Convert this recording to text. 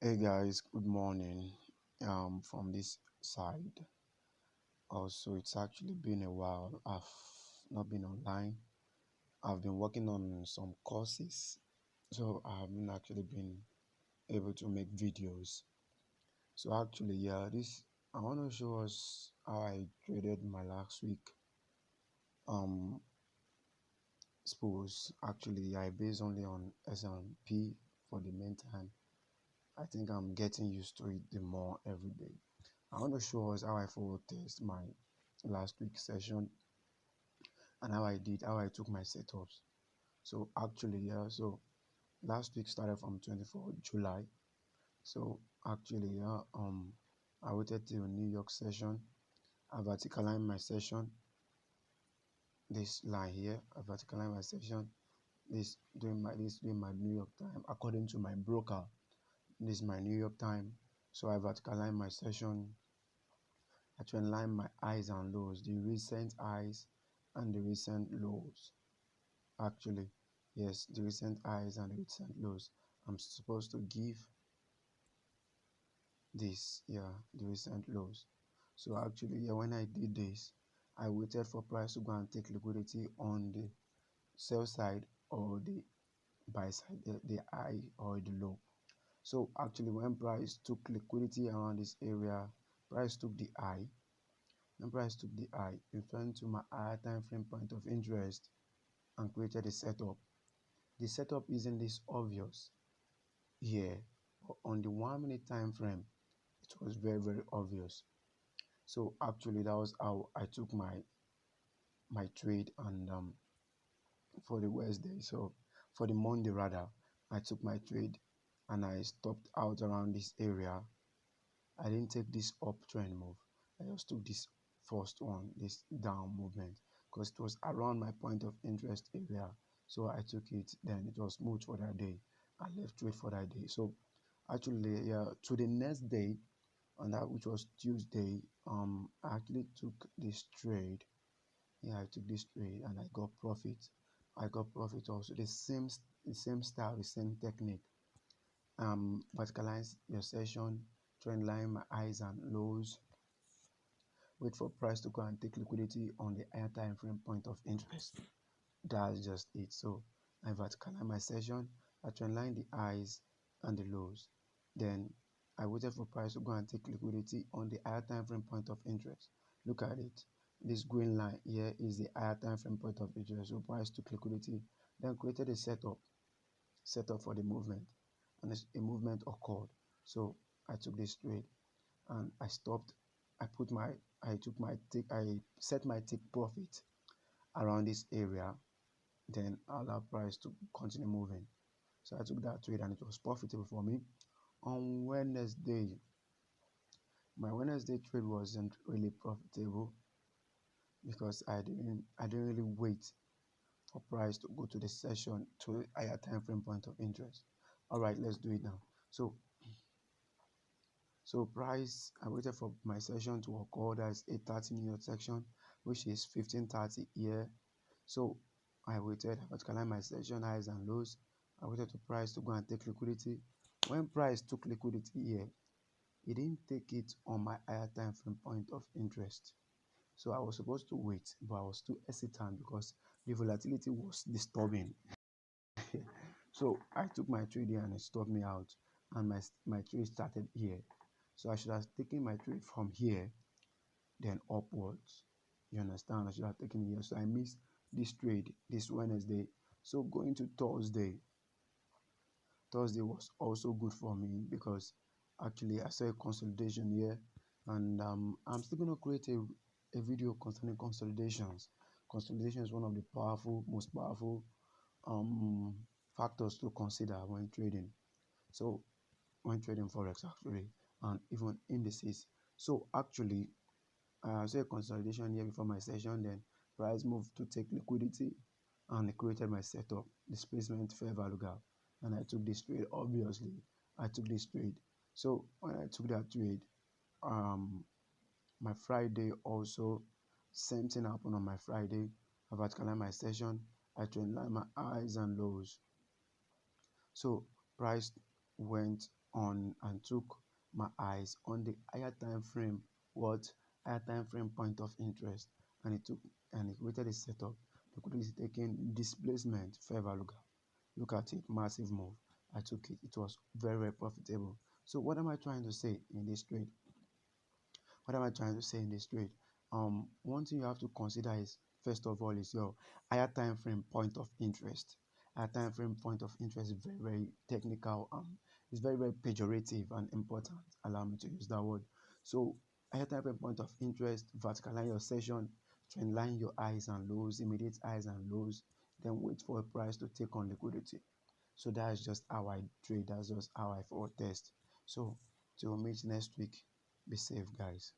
Hey guys, good morning. From this side. Also, it's actually been a while. I've not been online. I've been working on some courses, so I haven't actually been able to make videos. So actually, yeah, this I want to show us how I traded my last week. Um, Suppose actually I based only on S&P for the meantime. I think I'm getting used to it the more every day. I want to show us how I forward test my last week session and how I took my setups. So actually, yeah, so last week started from 24th July. So actually, yeah, I waited till New York session. I verticalized my session, this line here. I verticalized my session. This doing my New York time according to my broker. This is my New York time. So I verticalized my session. I trend line my highs and lows, the recent highs and the recent lows. Actually, yes, the recent highs and the recent lows. I'm supposed to give this, yeah, the recent lows. So actually, yeah, when I did this, I waited for price to go and take liquidity on the sell side or the buy side, the high or the low. So actually, when price took liquidity around this area, price took the high. When price took the high, it went to my higher time frame point of interest and created a setup. The setup isn't this obvious here, but on the 1 minute time frame, it was very obvious. So actually, that was how I took my trade, and for the Wednesday, so for the Monday rather, I took my trade and I stopped out around this area. I didn't take this uptrend move. I just took this first one, this down movement, because it was around my point of interest area. So I took it, then it was smooth for that day. I left trade for that day. So actually, yeah, to the next day, on that which was Tuesday, I actually took this trade. Yeah, I took this trade and I got profit. I got profit also. The same style, the same technique. Verticalize your session, trend line my highs and lows, wait for price to go and take liquidity on the higher time frame point of interest. That's just it. So I verticalize my session, I trend line the highs and the lows. Then I waited for price to go and take liquidity on the higher time frame point of interest. Look at it. This green line here is the higher time frame point of interest. So price took liquidity, then created a setup for the movement, and a movement occurred. So I took this trade and I stopped. I took my take. I set my take profit around this area. Then I allowed price to continue moving. So I took that trade and it was profitable for me. On Wednesday, my Wednesday trade wasn't really profitable because I didn't really wait for price to go to the session to a higher time frame point of interest. All right, let's do it now. So price, I waited for my session to occur. That's a 30-minute section, which is 15:30 here. So I waited, I verticalized my session highs and lows. I waited for price to go and take liquidity. When price took liquidity here, it didn't take it on my higher time frame point of interest. So I was supposed to wait, but I was too hesitant because the volatility was disturbing. So I took my trade here and it stopped me out, and my trade started here. So I should have taken my trade from here, then upwards. You understand? I should have taken it here. So I missed this trade this Wednesday. So going to Thursday, Thursday was also good for me because actually I saw a consolidation here, and I'm still gonna create a video concerning consolidations. Consolidation is one of the most powerful factors to consider when trading. So when trading forex actually, and even indices. So actually, I saw a consolidation here before my session. Then price moved to take liquidity, and it created my setup, displacement fair value gap, and I took this trade. Obviously, I took this trade. So when I took that trade, um, my Friday also, same thing happened on my Friday. I verticalized my session. I trend line my highs and lows. So price went. on and took my eyes on the higher time frame, what higher time frame point of interest, and it took and it created a setup. Liquidity is taking displacement, fair value gap. Look at it, massive move. I took it. It was very, very profitable. So what am I trying to say in this trade? What am I trying to say in this trade? One thing you have to consider is first of all is your higher time frame point of interest. Higher time frame point of interest is very, very technical. It's very, very pejorative and important. Allow me to use that word. So higher time frame point of interest, vertical line your session, trend line your highs and lows, immediate highs and lows, then wait for a price to take on liquidity. So that's just how I trade. That's just how I forward test. So till we meet next week. Be safe, guys.